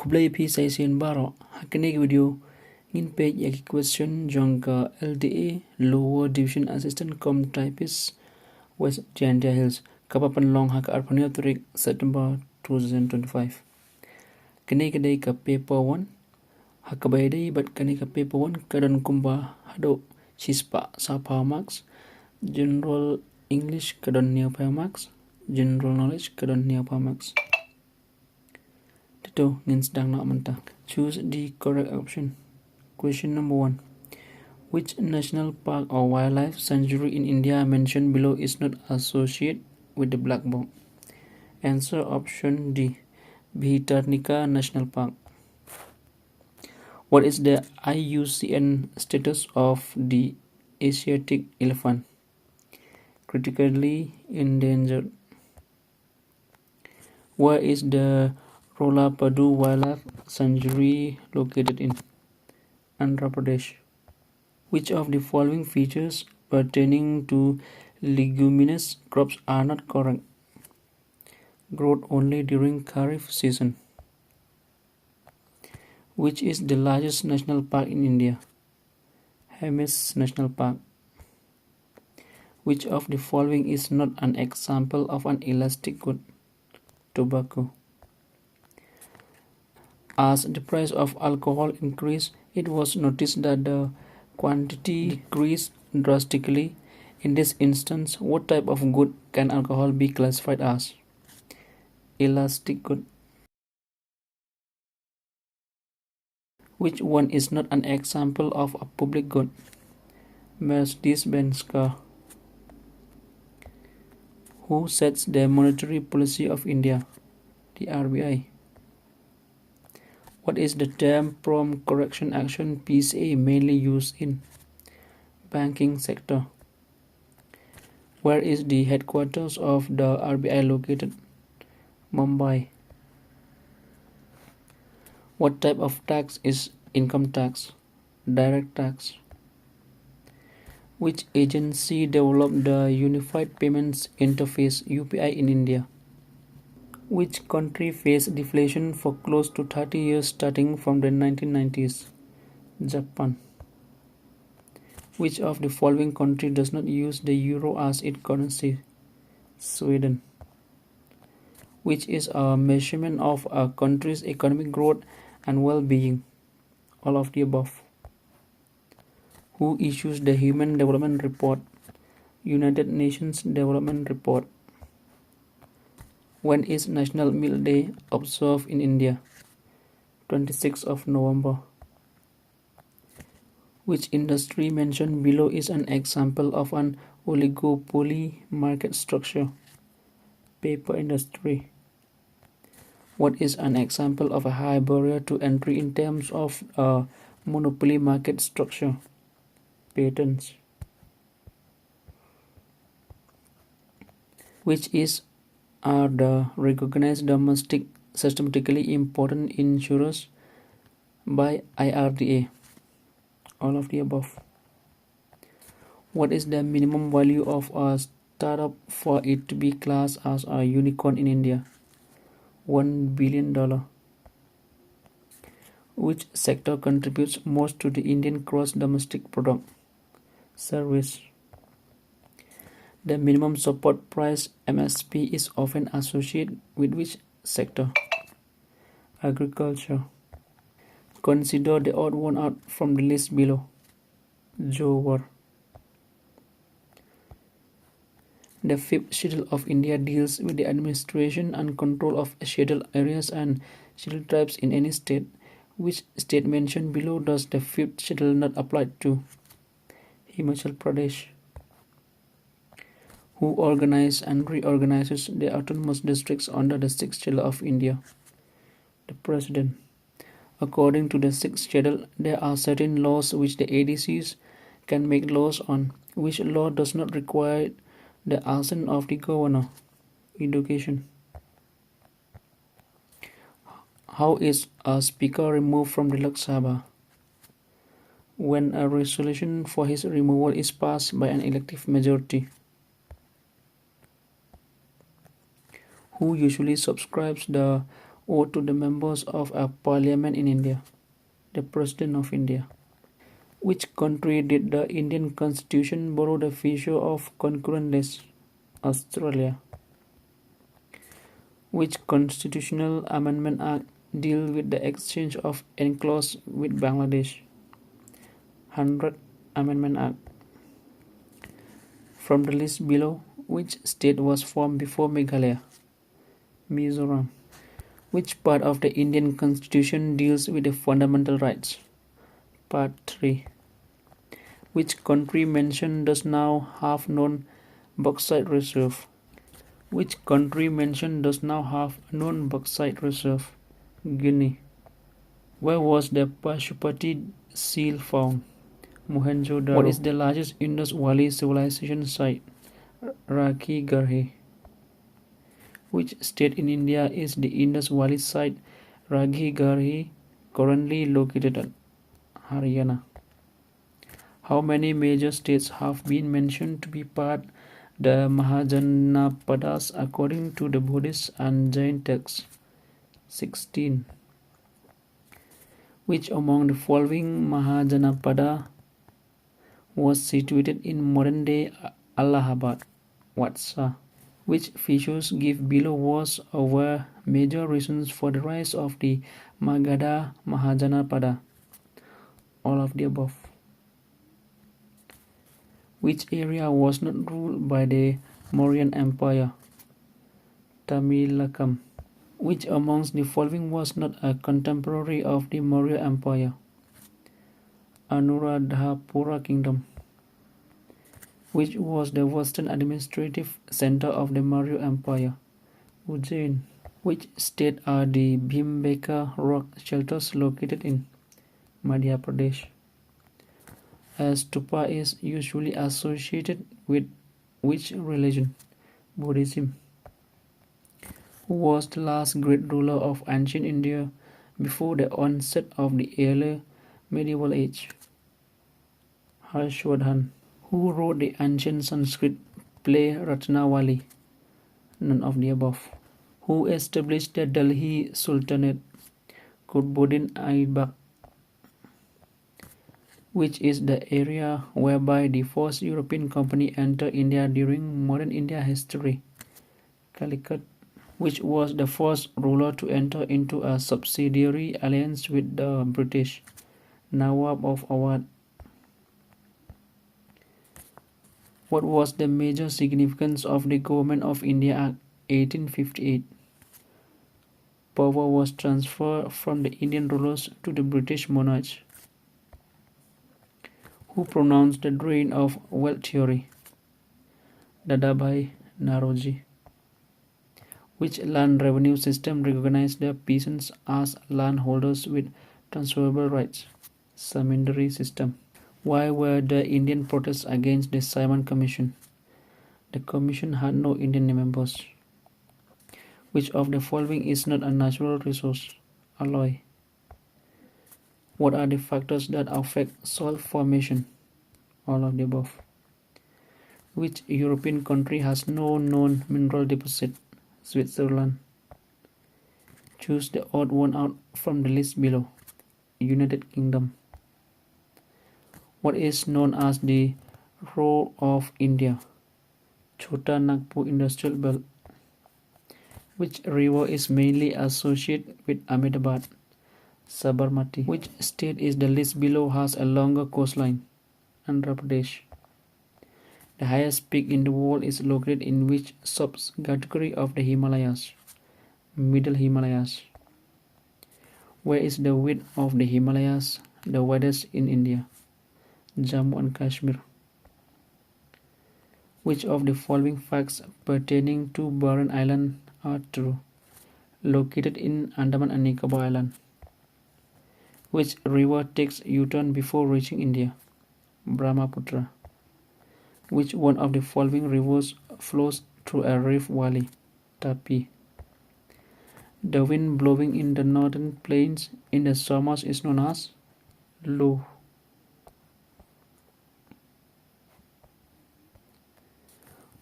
Kublai P Saisin Baro, Hakinig video, in page a question Jonga LDA, Lower Division Assistant Com Typist, West Jaintia Hills, Kapapan Long Hak Arpaniotric, September 2025. Kanikaday ka paper 1, Hakabayday but Kanika paper 1, Kadan Kumba Hado, Chispa, Sapa Max, General English Kadon Neopa Max, General Knowledge Kadon Neopa Max. Tito ngins dang na manta. Choose the correct option. Question number 1. Which national park or wildlife sanctuary in India mentioned below is not associated with the black buck? Answer option D. Bhitarnika National Park. What is the IUCN status of the Asiatic elephant? Critically endangered. Where is the Rolapadu Wildlife Sanctuary located in? Andhra Pradesh. Which of the following features pertaining to leguminous crops are not correct? Growth only during Kharif season. Which is the largest national park in India? Hemis National Park. Which of the following is not an example of an elastic good? Tobacco. As the price of alcohol increased, it was noticed that the quantity decreased drastically. In this instance, what type of good can alcohol be classified as? Elastic good. Which one is not an example of a public good? Mercedes-Benz car. Who sets the monetary policy of India? The RBI. What is the term prompt correction action PCA mainly used in? Banking sector. Where is the headquarters of the RBI located? Mumbai. What type of tax is income tax? Direct tax. Which agency developed the Unified Payments Interface UPI in India? Which country faced deflation for close to 30 years starting from the 1990s? Japan. Which of the following country does not use the euro as its currency? Sweden. Which is a measurement of a country's economic growth and well-being? All of the above. Who issues the Human Development Report? United Nations Development Report. When is National Milk Day observed in India? 26th of November. Which industry mentioned below is an example of an oligopoly market structure? Paper industry. What is an example of a high barrier to entry in terms of a monopoly market structure? Patents. Which are the recognized domestic systematically important insurers by IRDA? All of the above. What is the minimum value of a startup for it to be classed as a unicorn in India? $1 billion. Which sector contributes most to the Indian gross domestic product? Service. The minimum support price MSP is often associated with which sector? Agriculture. Consider the odd one out from the list below. Jowar. The 5th Schedule of India deals with the administration and control of scheduled areas and scheduled tribes in any state. Which state mentioned below does the 5th Schedule not apply to? Himachal Pradesh. Who organizes and reorganizes the autonomous districts under the 6th Schedule of India? The President. According to the 6th Schedule, there are certain laws which the ADCs can make laws on. Which law does not require the assent of the governor? Education. How is a speaker removed from the Lok Sabha? When a resolution for his removal is passed by an elective majority. Who usually subscribes the or to the members of a parliament in India, the President of India. Which country did the Indian Constitution borrow the feature of concurrent lists? Australia. Which constitutional amendment act deal with the exchange of enclaves with Bangladesh? 100th Amendment Act. From the list below, which state was formed before Meghalaya? Mizoram. Which part of the Indian Constitution deals with the fundamental rights? Part 3. Which country mentioned does now have known bauxite reserve? Which country mentioned does now have known bauxite reserve? Guinea. Where was the Pashupati seal found? Mohenjo-daro. What is the largest Indus Valley civilization site? Rakhi Garhi. Which state in India is the Indus Valley site Rakhi Garhi currently located at? Haryana. How many major states have been mentioned to be part the Mahajanapadas according to the Buddhist and Jain texts? 16. Which among the following Mahajanapada was situated in modern-day Allahabad? Vatsa. Which features give below was were major reasons for the rise of the Magadha Mahajanapada? All of the above. Which area was not ruled by the Mauryan Empire? Tamilakam. Which amongst the following was not a contemporary of the Maurya Empire? Anuradhapura Kingdom. Which was the western administrative center of the Maurya Empire? Ujjain. Which state are the Bhimbeka rock shelters located in? Madhya Pradesh. A stupa is usually associated with which religion? Buddhism. Who was the last great ruler of ancient India before the onset of the early medieval age? Harshvardhan. Who wrote the ancient Sanskrit play Ratnavali? None of the above. Who established the Delhi Sultanate? Qutbuddin Aibak. Which is the area whereby the first European company entered India during modern India history? Calicut. Which was the first ruler to enter into a subsidiary alliance with the British? Nawab of Awadh. What was the major significance of the Government of India Act 1858? Power was transferred from the Indian rulers to the British monarchs. Who pronounced the drain of wealth theory? Dadabhai Naroji. Which land revenue system recognized the peasants as landholders with transferable rights? Samindari system. Why were the Indian protests against the Simon Commission? The commission had no Indian members. Which of the following is not a natural resource? Alloy. What are the factors that affect salt formation? All of the above. Which European country has no known mineral deposit? Switzerland. Choose the odd one out from the list below. United Kingdom. What is known as the Roar of India? Chota Nagpur Industrial Belt. Which river is mainly associated with Ahmedabad? Sabarmati. Which state is the list below has a longer coastline? Andhra Pradesh. The highest peak in the world is located in which subcategory of the Himalayas? Middle Himalayas. Where is the width of the Himalayas the widest in India? Jammu and Kashmir. Which of the following facts pertaining to Barren Island are true? Located in Andaman and Nicobar Island. Which river takes U-turn before reaching India? Brahmaputra. Which one of the following rivers flows through a rift valley? Tapi. The wind blowing in the northern plains in the summers is known as Lu.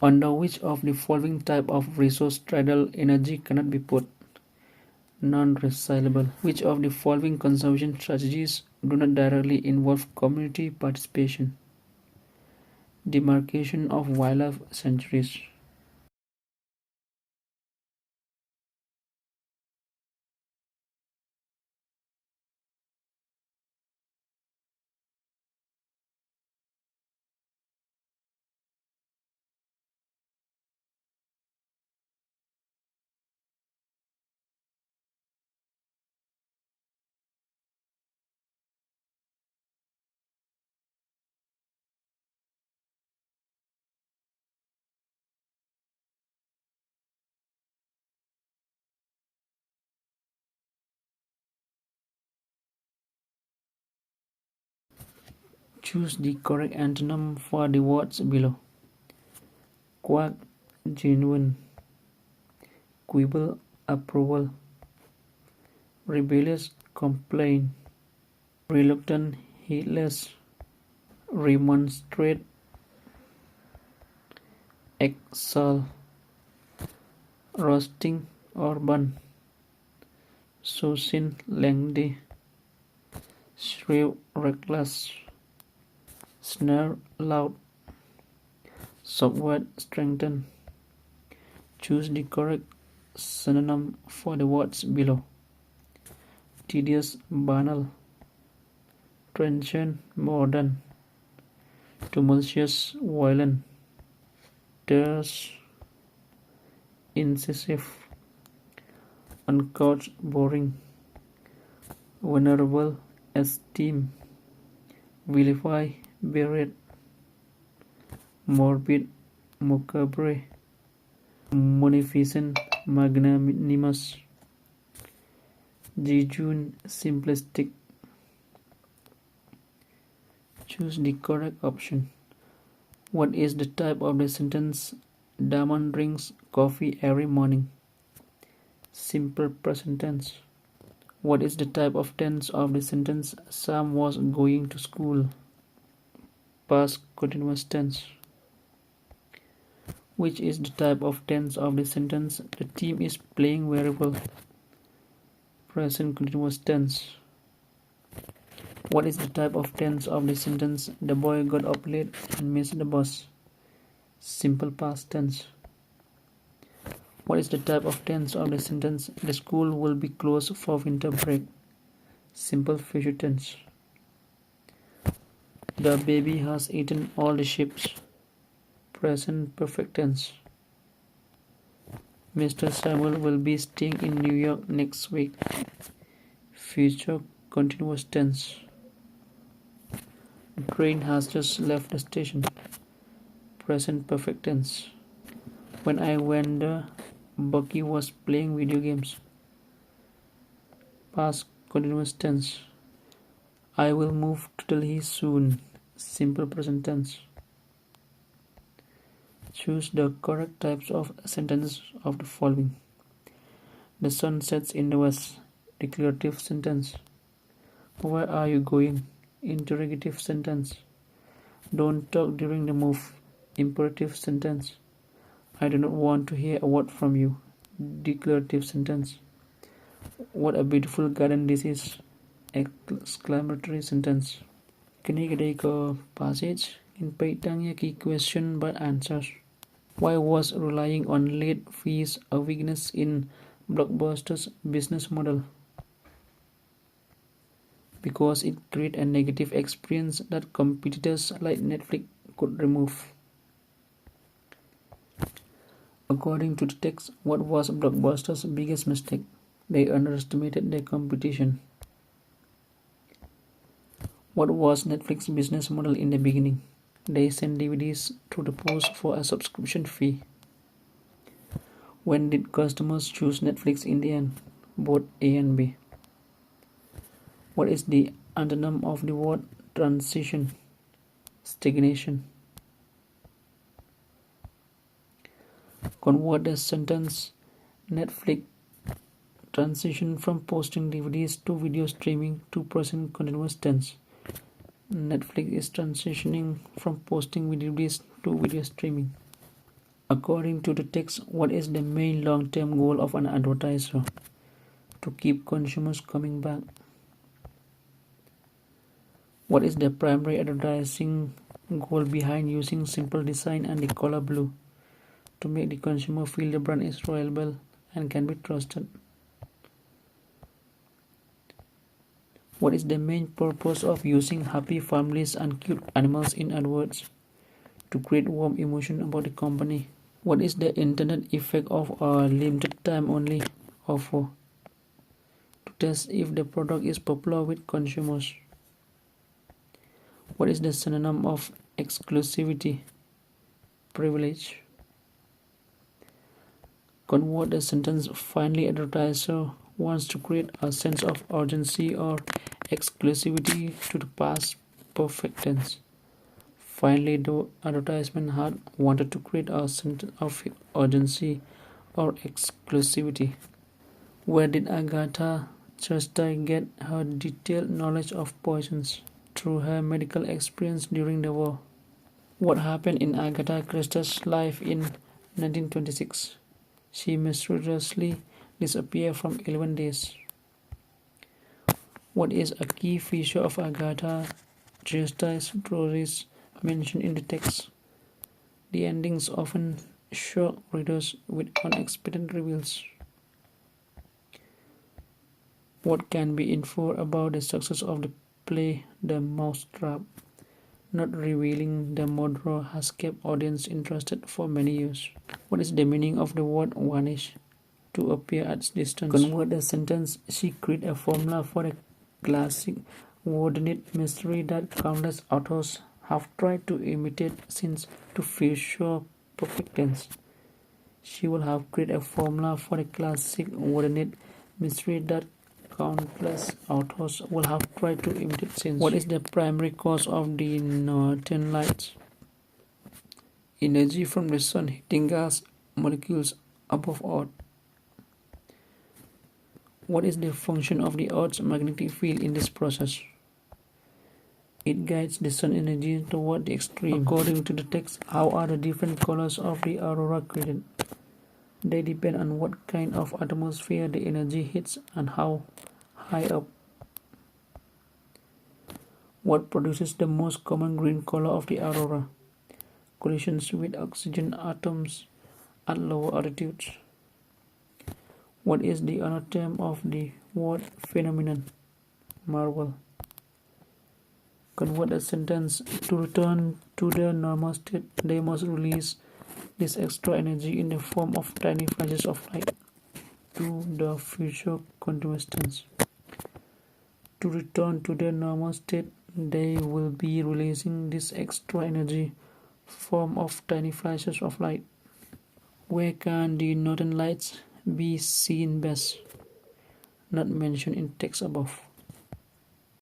Under which of the following type of resource tidal energy cannot be put? Non-recyclable. Which of the following conservation strategies do not directly involve community participation? Demarcation of wildlife sanctuaries. Choose the correct antonym for the words below. Quack, genuine. Quibble, approval. Rebellious, complain. Reluctant, heedless. Remonstrate, exalt. Roasting or bun. Succinct, lengthy. Shrill, reckless. Snare, loud. Subword, strengthen. Choose the correct synonym for the words below. Tedious, banal. Transient, modern. Tumultuous, violent. Terse, incisive. Uncouth, boring. Venerable, esteem. Vilify, berate. Morbid, macabre. Munificent, magnanimous. Jejune, simplistic. Choose the correct option. What is the type of the sentence Daman drinks coffee every morning? Simple present tense. What is the type of tense of the sentence Sam was going to school? Past continuous tense. Which is the type of tense of the sentence the team is playing very well? Present continuous tense. What is the type of tense of the sentence the boy got up late and missed the bus? Simple past tense. What is the type of tense of the sentence the school will be closed for winter break? Simple future tense. The baby has eaten all the chips. Present perfect tense. Mr. Samuel will be staying in New York next week. Future continuous tense. The train has just left the station. Present perfect tense. When I went there, Bucky was playing video games. Past continuous tense. I will move to Delhi soon. Simple present tense. Choose the correct types of sentences of the following. The sun sets in the west. Declarative sentence. Where are you going? Interrogative sentence. Don't talk during the move. Imperative sentence. I do not want to hear a word from you. Declarative sentence. What a beautiful garden this is. Exclamatory sentence. Kini kedai ko passage in paitangnya key question but answers. Why was relying on late fees a weakness in Blockbuster's business model? Because it created a negative experience that competitors like Netflix could remove. According to the text, what was Blockbuster's biggest mistake? They underestimated their competition. What was Netflix's business model in the beginning? They sent DVDs through the post for a subscription fee. When did customers choose Netflix in the end? Both A and B. What is the antonym of the word transition? Stagnation. Convert the sentence Netflix transition from posting DVDs to video streaming to present continuous tense. Netflix is transitioning from posting DVDs to video streaming. According to the text, what is the main long-term goal of an advertiser? to keep consumers coming back. What is the primary advertising goal behind using simple design and the color blue? To make the consumer feel the brand is reliable and can be trusted. What is the main purpose of using happy families and cute animals in AdWords? To create warm emotion about the company. What is the intended effect of a limited time only offer? To test if the product is popular with consumers. What is the synonym of exclusivity? Privilege. Convert the sentence finally advertiser wants to create a sense of urgency or exclusivity to the past perfect tense. Finally, the advertisement had wanted to create a sense of urgency or exclusivity. Where did Agatha Christie get her detailed knowledge of poisons? Through her medical experience during the war. What happened in Agatha Christie's life in 1926? She mysteriously disappeared for 11 days. What is a key feature of Agatha Christie's stories mentioned in the text? The endings often shock readers with unexpected reveals. What can be inferred about the success of the play The Mousetrap? Not revealing the murderer has kept audience interested for many years. What is the meaning of the word vanish? To appear at distance. Convert the sentence. She created a formula for a classic whodunit mystery that countless authors have tried to imitate since to future perfect tense. She will have created a formula for a classic whodunit mystery that countless authors will have tried to imitate since. What is the primary cause of the northern lights? Energy from the sun hitting gas molecules above Earth. What is the function of the Earth's magnetic field in this process? It guides the sun energy toward the extreme. According to the text, how are the different colors of the aurora created? They depend on what kind of atmosphere the energy hits and how high up. What produces the most common green color of the aurora? Collisions with oxygen atoms at lower altitudes. What is the other term of the word phenomenon? Marvel. Convert a sentence. To return to their normal state, they must release this extra energy in the form of tiny flashes of light to the future contestants. To return to their normal state, they will be releasing this extra energy form of tiny flashes of light. Where can the northern lights be seen best? Not mentioned in text above.